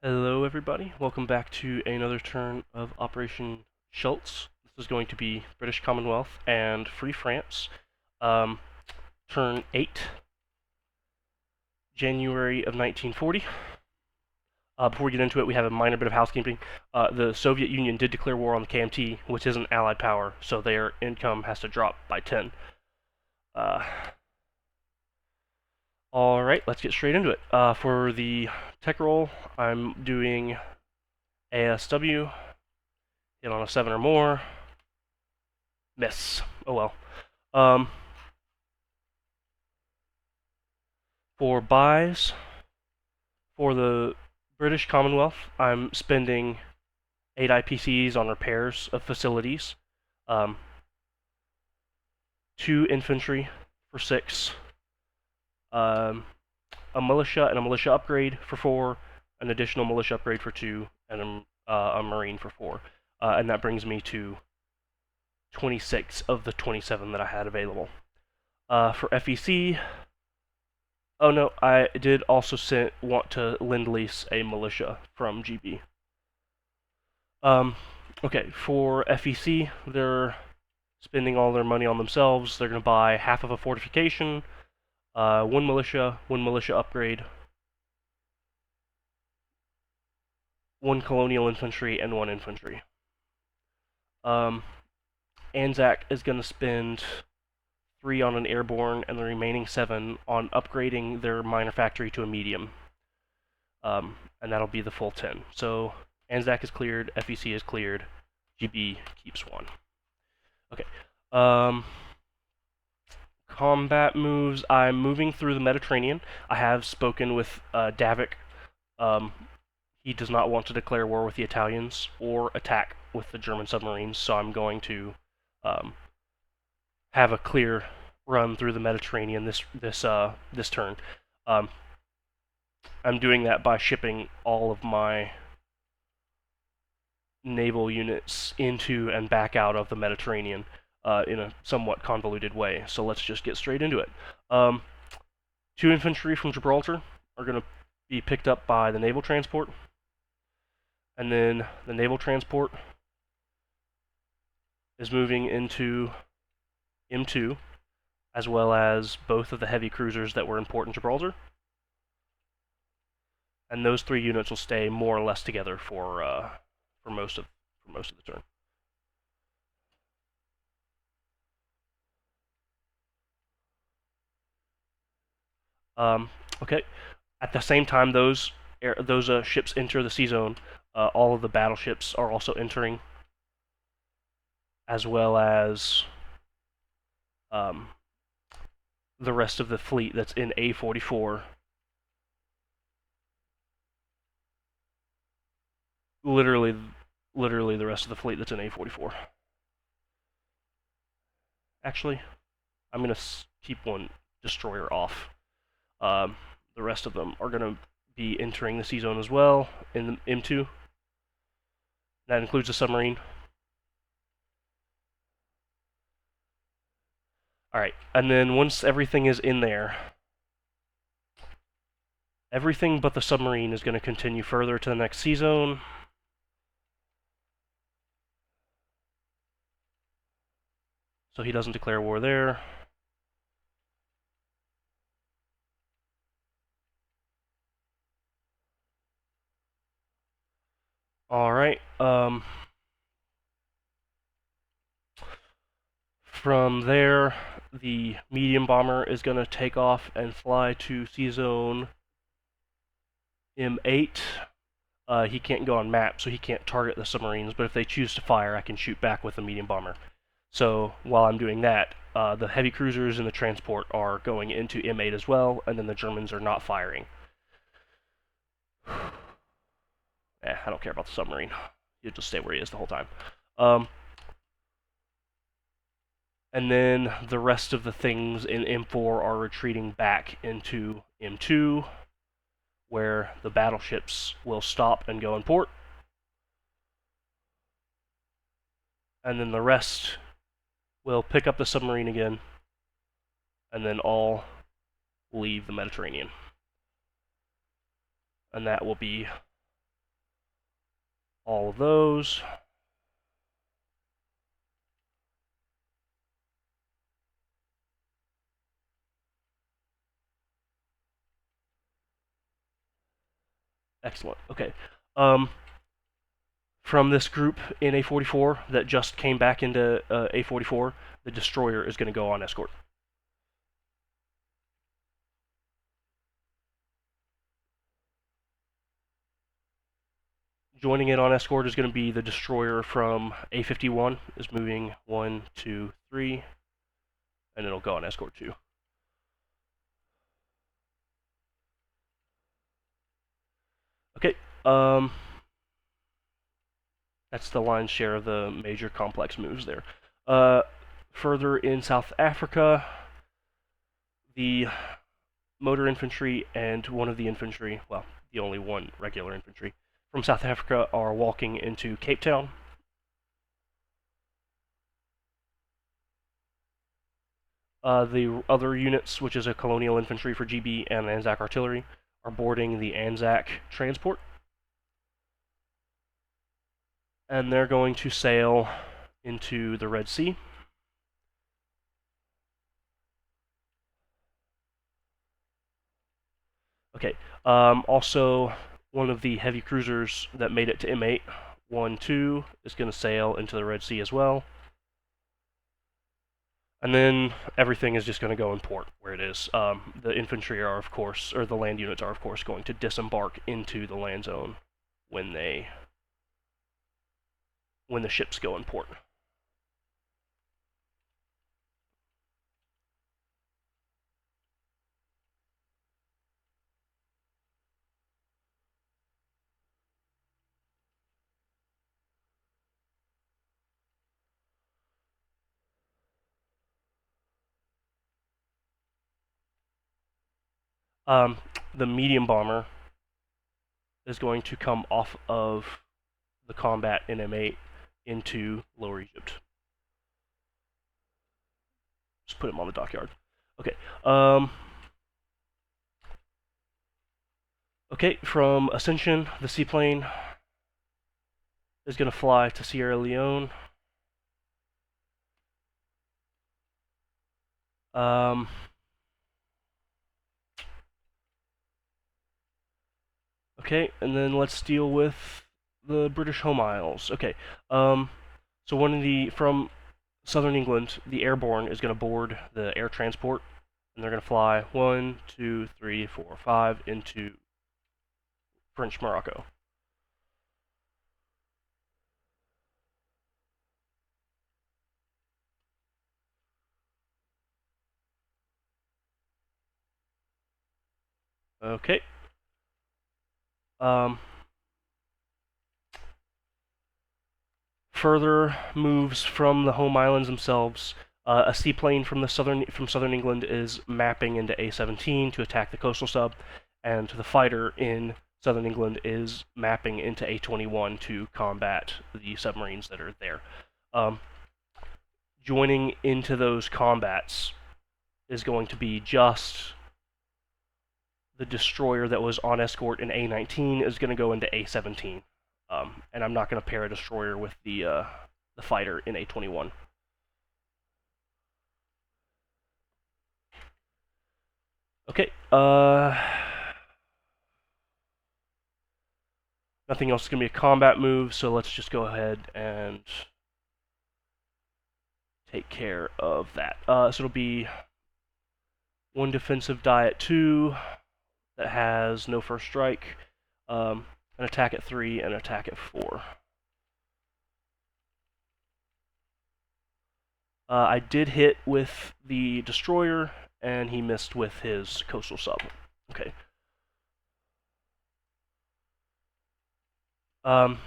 Hello everybody, welcome back to another turn of Operation Schultz. This is going to be British Commonwealth and Free France. Turn 8, January of 1940. Before we get into it, we have a minor bit of housekeeping. The Soviet Union did declare war on the KMT, which is an allied power, so their income has to drop by 10. Alright, let's get straight into it. For the tech roll, I'm doing ASW, hit on a 7 or more, miss. Oh well. For buys, for the British Commonwealth, I'm spending 8 IPCs on repairs of facilities, 2 infantry for 6, a militia and a militia upgrade for 4, an additional militia upgrade for 2, and a marine for 4. And that brings me to 26 of the 27 that I had available. For FEC, oh no, I did also want to lend-lease a militia from GB. Okay, for FEC, they're spending all their money on themselves. They're going to buy half of a fortification, one militia upgrade, 1 colonial infantry, and 1 infantry. Anzac is going to spend 3 on an airborne and the remaining 7 on upgrading their minor factory to a medium. And that'll be the full 10. So Anzac is cleared, FEC is cleared, GB keeps 1. Okay. Combat moves. I'm moving through the Mediterranean. I have spoken with Davik. He does not want to declare war with the Italians or attack with the German submarines, so I'm going to have a clear run through the Mediterranean this turn. I'm doing that by shipping all of my naval units into and back out of the Mediterranean in a somewhat convoluted way. So let's just get straight into it. 2 infantry from Gibraltar are going to be picked up by the naval transport. And then the naval transport is moving into M2, as well as both of the heavy cruisers that were in port in Gibraltar. And those 3 units will stay more or less together for most of the turn. Okay. At the same time, those ships enter the sea zone. All of the battleships are also entering, as well as the rest of the fleet that's in A44. Literally the rest of the fleet that's in A44. Actually, I'm going to keep 1 destroyer off. The rest of them are going to be entering the sea zone as well in M2. That includes the submarine. Alright, and then once everything is in there, everything but the submarine is going to continue further to the next sea zone. So he doesn't declare war there. Alright, from there, the medium bomber is going to take off and fly to sea zone M8. He can't go on map, so he can't target the submarines, but if they choose to fire, I can shoot back with the medium bomber. So while I'm doing that, the heavy cruisers and the transport are going into M8 as well, and then the Germans are not firing. I don't care about the submarine. He'll just stay where he is the whole time. And then the rest of the things in M4 are retreating back into M2, where the battleships will stop and go in port. And then the rest will pick up the submarine again, and then all leave the Mediterranean. And that will be all of those. Excellent. Okay. From this group in A44 that just came back into A44, the destroyer is going to go on escort. Joining it on escort is going to be the destroyer from A51, is moving 1, 2, 3, and it'll go on escort too. Okay, that's the lion's share of the major complex moves there. Further in South Africa, the motor infantry and one of the infantry, well, the only one regular infantry, from South Africa are walking into Cape Town. The other units, which is a colonial infantry for GB and Anzac artillery, are boarding the Anzac transport. And they're going to sail into the Red Sea. Okay, also, one of the heavy cruisers that made it to M8, 1-2, is going to sail into the Red Sea as well. And then everything is just going to go in port where it is. The infantry are, of course, or the land units are, of course, going to disembark into the land zone when the ships go in port. The medium bomber is going to come off of the combat in M8 into Lower Egypt. Just put him on the dockyard. Okay. Okay, from Ascension, the seaplane is going to fly to Sierra Leone. Okay, and then let's deal with the British Home Isles. Okay, so one of the, from southern England, the Airborne is going to board the air transport, and they're going to fly 1, 2, 3, 4, 5 into French Morocco. Okay. Further moves from the home islands themselves. A seaplane from southern England is mapping into A17 to attack the coastal sub, and the fighter in southern England is mapping into A21 to combat the submarines that are there. Joining into those combats is going to be just the destroyer that was on escort in A19 is going to go into A17. And I'm not going to pair a destroyer with the fighter in A21. Okay, nothing else is going to be a combat move, so let's just go ahead and take care of that. So it'll be one defensive die at 2 that has no first strike, an attack at 3, and an attack at 4. I did hit with the destroyer, and he missed with his coastal sub. Okay. And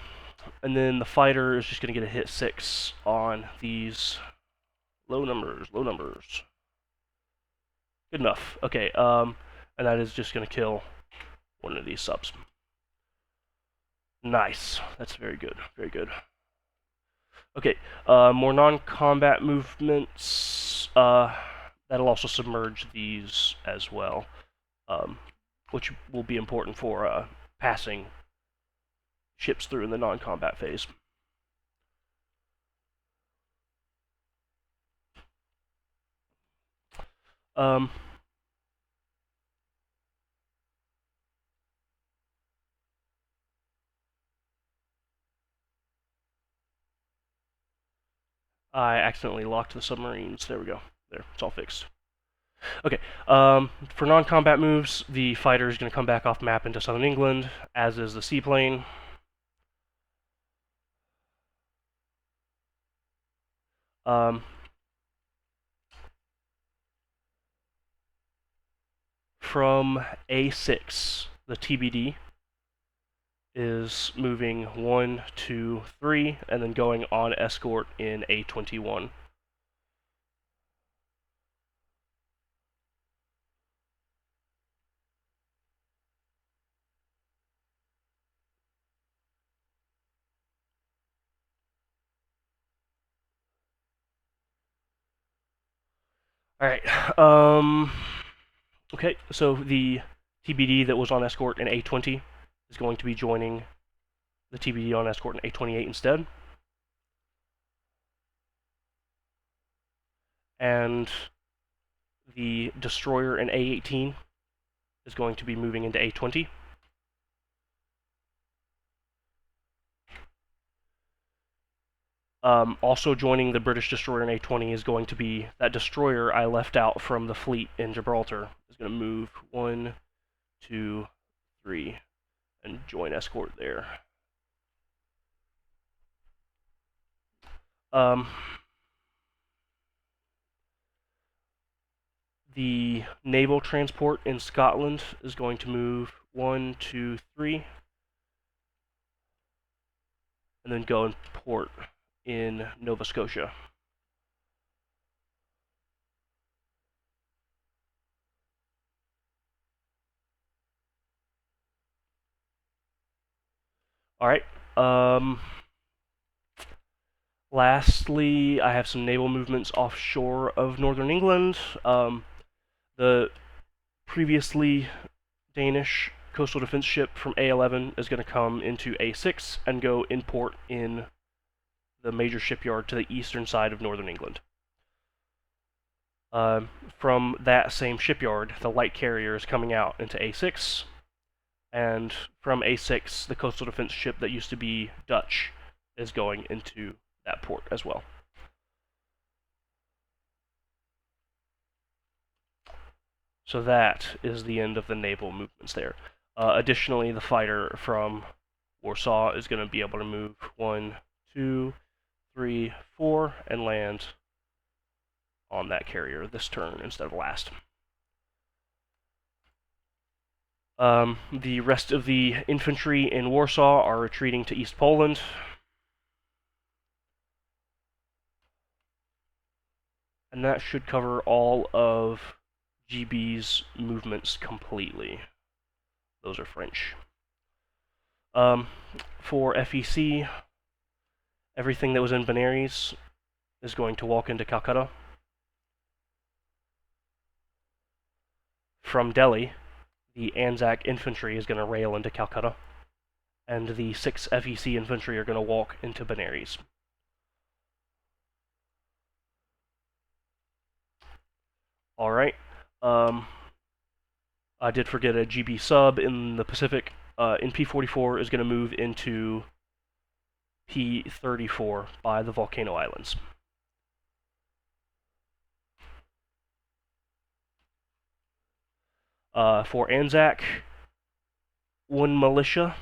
then the fighter is just going to get a hit 6 on these low numbers. Good enough. Okay, and that is just going to kill one of these subs. Nice. That's very good. Very good. Okay, more non-combat movements. That'll also submerge these as well, which will be important for passing ships through in the non-combat phase. I accidentally locked the submarines. There we go. There, it's all fixed. Okay, for non-combat moves, the fighter is going to come back off map into southern England, as is the seaplane. From A6, the TBD is moving 1, 2, 3, and then going on escort in A21. Alright, okay, so the TBD that was on escort in A20 is going to be joining the TBD on escort in A28 instead. And the destroyer in A18 is going to be moving into A20. Also joining the British destroyer in A20 is going to be that destroyer I left out from the fleet in Gibraltar. Is going to move 1, 2, 3, and join escort there. The naval transport in Scotland is going to move 1, 2, 3, and then go and port in Nova Scotia. Alright, lastly, I have some naval movements offshore of northern England. The previously Danish coastal defense ship from A11 is going to come into A6 and go in port in the major shipyard to the eastern side of northern England. From that same shipyard, the light carrier is coming out into A6, and from A6, the coastal defense ship that used to be Dutch is going into that port as well. So that is the end of the naval movements there. Additionally, the fighter from Warsaw is going to be able to move 1, 2, 3, 4, and land on that carrier this turn instead of last. The rest of the infantry in Warsaw are retreating to East Poland. And that should cover all of GB's movements completely. Those are French. For FEC, everything that was in Benares is going to walk into Calcutta. From Delhi, the Anzac infantry is going to rail into Calcutta, and the 6 FEC infantry are going to walk into Benares. Alright, I did forget a GB sub in the Pacific. In P44 is going to move into P34 by the Volcano Islands. For Anzac, 1 militia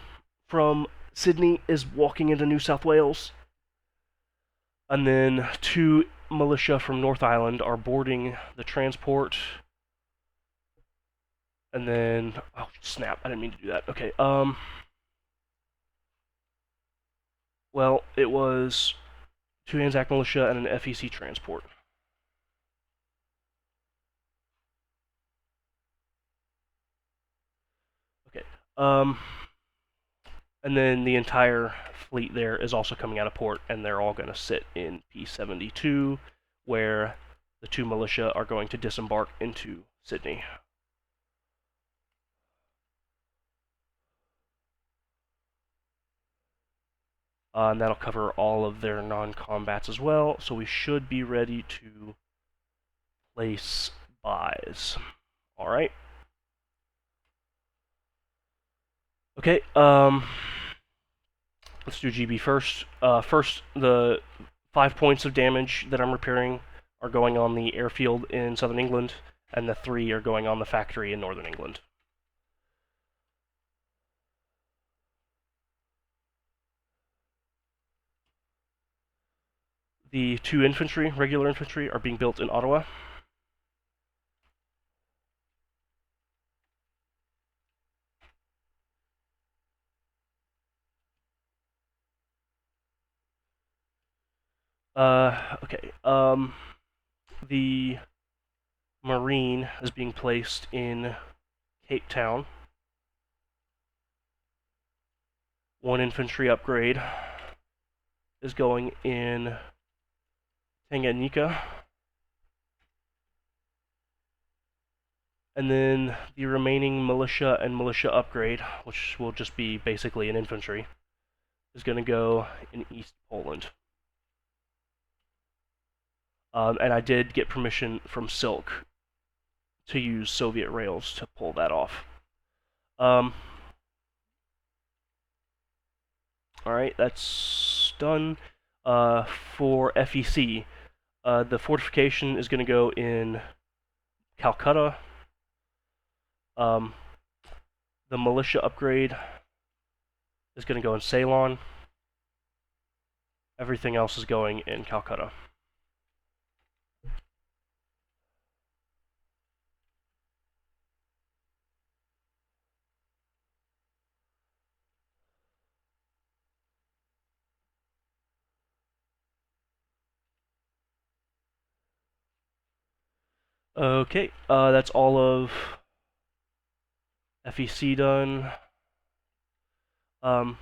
from Sydney is walking into New South Wales, and then 2 militia from North Island are boarding the transport. And then, oh snap, I didn't mean to do that. Okay, well, it was 2 Anzac militia and an FEC transport. Okay, and then the entire fleet there is also coming out of port, and they're all going to sit in P72, where the 2 militia are going to disembark into Sydney. And that'll cover all of their non-combats as well, so we should be ready to place buys. Alright. Okay, let's do GB first. First, the 5 points of damage that I'm repairing are going on the airfield in southern England, and the 3 are going on the factory in northern England. The 2 infantry, regular infantry, are being built in Ottawa. Okay. The Marine is being placed in Cape Town. 1 infantry upgrade is going in Tanganyika. And then the remaining militia and militia upgrade, which will just be basically an infantry, is going to go in East Poland. And I did get permission from Silk to use Soviet rails to pull that off. Alright, that's done. For FEC, the fortification is going to go in Calcutta. The militia upgrade is going to go in Ceylon. Everything else is going in Calcutta. Okay, that's all of FEC done. I'm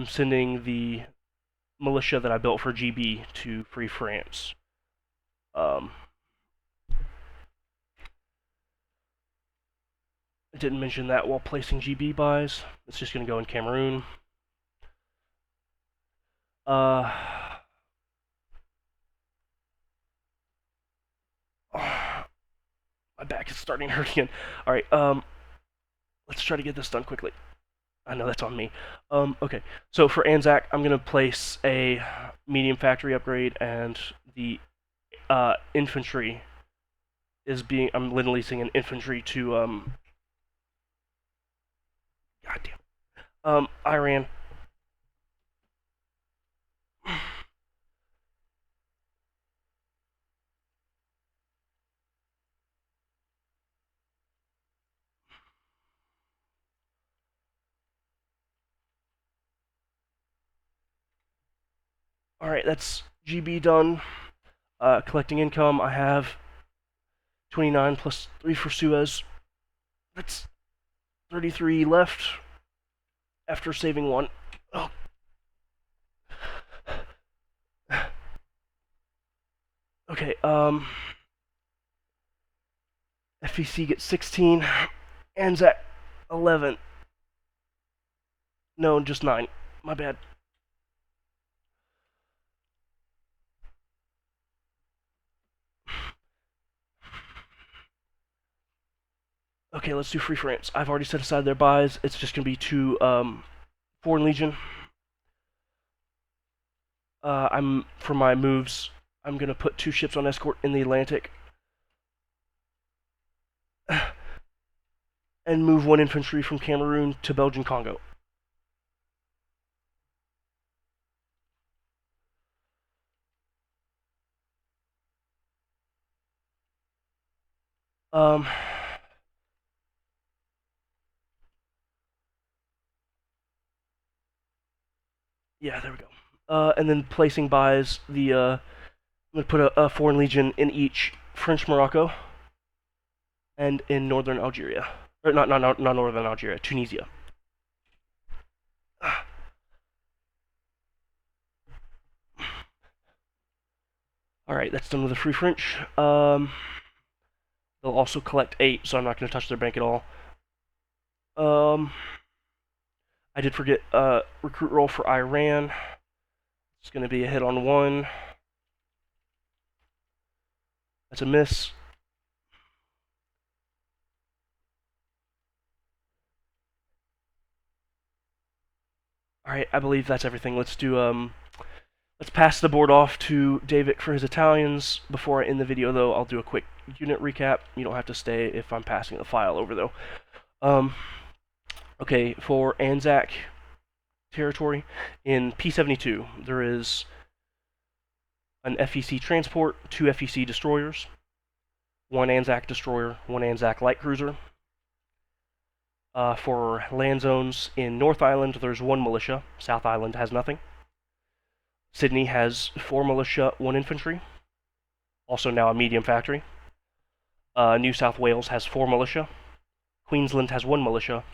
sending the militia that I built for GB to Free France. I didn't mention that while placing GB buys. It's just going to go in Cameroon. My back is starting to hurt again. Alright, let's try to get this done quickly. I know that's on me. Okay, so for Anzac, I'm going to place a medium factory upgrade, and the infantry is being... I'm leasing an infantry to, goddamn. Iran. Alright, that's GB done. Collecting income, I have 29 plus 3 for Suez. That's 33 left after saving 1. Oh. Okay, FEC gets 16. Anzac, 11. No, just 9. My bad. Okay, let's do Free France. I've already set aside their buys. It's just going to be 2 Foreign Legion. For my moves, I'm going to put 2 ships on escort in the Atlantic. And move 1 infantry from Cameroon to Belgian Congo. Yeah, there we go. And then placing buys, I'm going to put a Foreign Legion in each French Morocco and in northern Algeria. Or not northern Algeria, Tunisia. Alright, that's done with the Free French. They'll also collect 8, so I'm not going to touch their bank at all. I I did forget recruit roll for Iran. It's going to be a hit on 1. That's a miss. Alright, I believe that's everything. Let's pass the board off to David for his Italians. Before I end the video, though, I'll do a quick unit recap. You don't have to stay if I'm passing the file over, though. Okay, for Anzac territory, in P-72, there is an FEC transport, 2 FEC destroyers, 1 Anzac destroyer, 1 Anzac light cruiser. For land zones in North Island, there's 1 militia. South Island has nothing. Sydney has 4 militia, 1 infantry. Also now a medium factory. New South Wales has 4 militia. Queensland has 1 militia.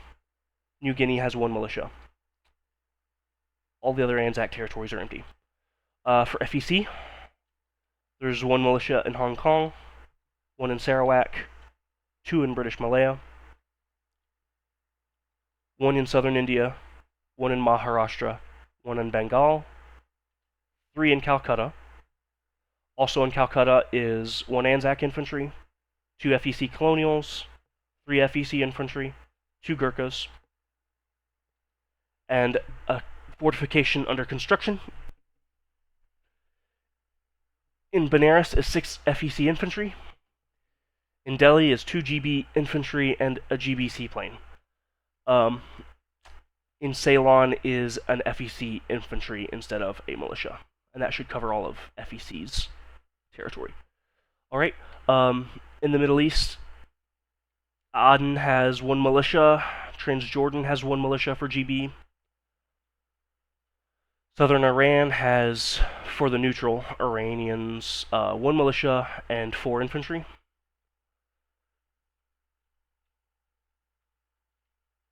New Guinea has 1 militia. All the other Anzac territories are empty. For FEC, there's 1 militia in Hong Kong, 1 in Sarawak, 2 in British Malaya, 1 in southern India, 1 in Maharashtra, 1 in Bengal, 3 in Calcutta. Also in Calcutta is 1 Anzac infantry, 2 FEC colonials, 3 FEC infantry, 2 Gurkhas, and a fortification under construction. In Benares is 6 FEC infantry. In Delhi is 2 GB infantry and a GB seaplane. In Ceylon is an FEC infantry instead of a militia. And that should cover all of FEC's territory. Alright, in the Middle East, Aden has 1 militia, Transjordan has 1 militia for GB. Southern Iran has, for the neutral Iranians, 1 militia and 4 infantry.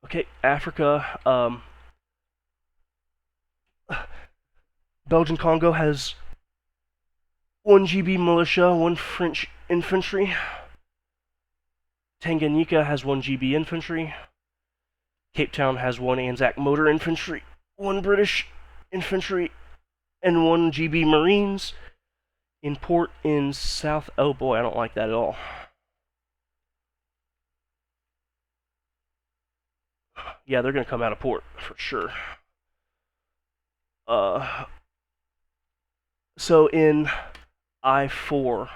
Okay, Africa, Belgian Congo has 1 GB militia, 1 French infantry. Tanganyika has 1 GB infantry. Cape Town has 1 Anzac motor infantry, 1 British infantry, and 1 GB Marines. In port in South... Oh boy, I don't like that at all. Yeah, they're going to come out of port, for sure. So in I-4...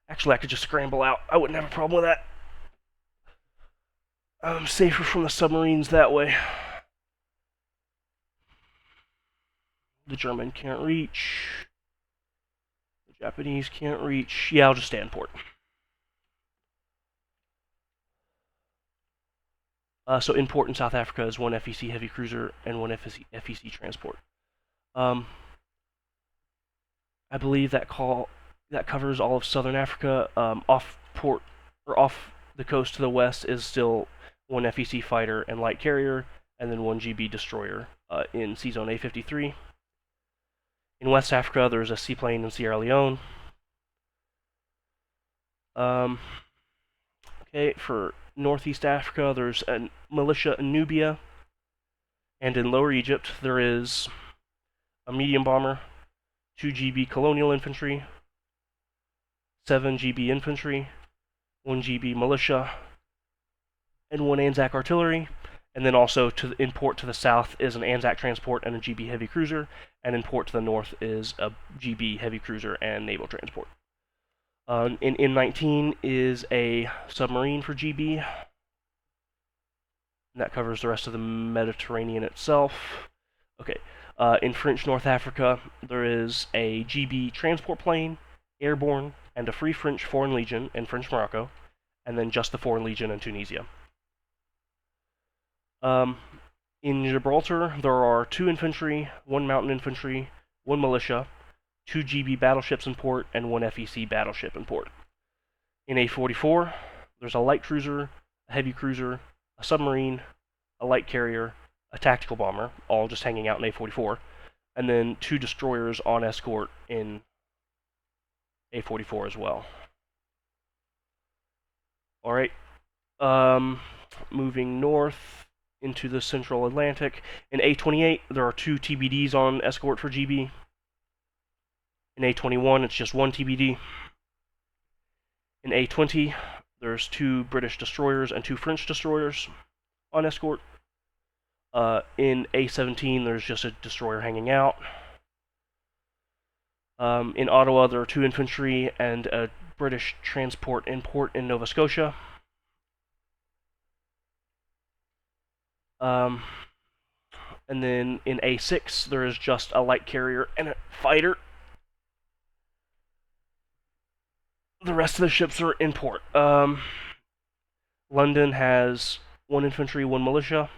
Actually, I could just scramble out. I wouldn't have a problem with that. I'm safer from the submarines that way. The German can't reach. The Japanese can't reach. Yeah, I'll just stay in port. So in port in South Africa is 1 FEC heavy cruiser and 1 FEC transport. I believe that covers all of Southern Africa. Off port or off the coast to the west is still 1 FEC fighter and light carrier, and then 1 GB destroyer in Sea Zone A53. In West Africa, there's a seaplane in Sierra Leone. Okay, for Northeast Africa, there's a militia in Nubia. And in Lower Egypt, there is a medium bomber, 2 GB colonial infantry, 7 GB infantry, 1 GB militia, and 1 Anzac artillery. And then also in port to the south is an Anzac transport and a GB heavy cruiser, and in port to the north is a GB heavy cruiser and naval transport. In N19 is a submarine for GB, and that covers the rest of the Mediterranean itself. Okay, in French North Africa, there is a GB transport plane, airborne, and a Free French Foreign Legion in French Morocco, and then just the Foreign Legion in Tunisia. In Gibraltar, there are 2 infantry, 1 mountain infantry, 1 militia, 2 GB battleships in port, and 1 FEC battleship in port. In A44, there's a light cruiser, a heavy cruiser, a submarine, a light carrier, a tactical bomber, all just hanging out in A44, and then 2 destroyers on escort in A44 as well. Alright, Moving north into the central Atlantic. In A28, there are 2 TBDs on escort for GB. In A21, it's just 1 TBD. In A20, there's 2 British destroyers and 2 French destroyers on escort. In A17, there's just a destroyer hanging out. In Ottawa, there are 2 infantry and a British transport in port in Nova Scotia. And then in A6, there is just a light carrier and a fighter. The rest of the ships are in port. London has 1 infantry, 1 militia.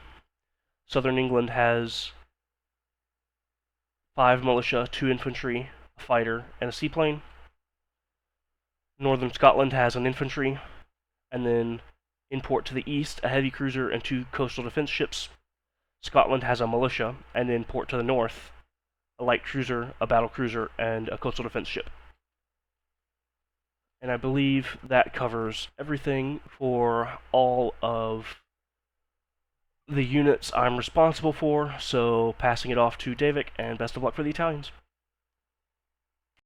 Southern England has 5 militia, 2 infantry, a fighter, and a seaplane. Northern Scotland has an infantry, and then in port to the east, a heavy cruiser and 2 coastal defense ships. Scotland has a militia, and in port to the north, a light cruiser, a battle cruiser, and a coastal defense ship. And I believe that covers everything for all of the units I'm responsible for, so passing it off to Davik, and best of luck for the Italians.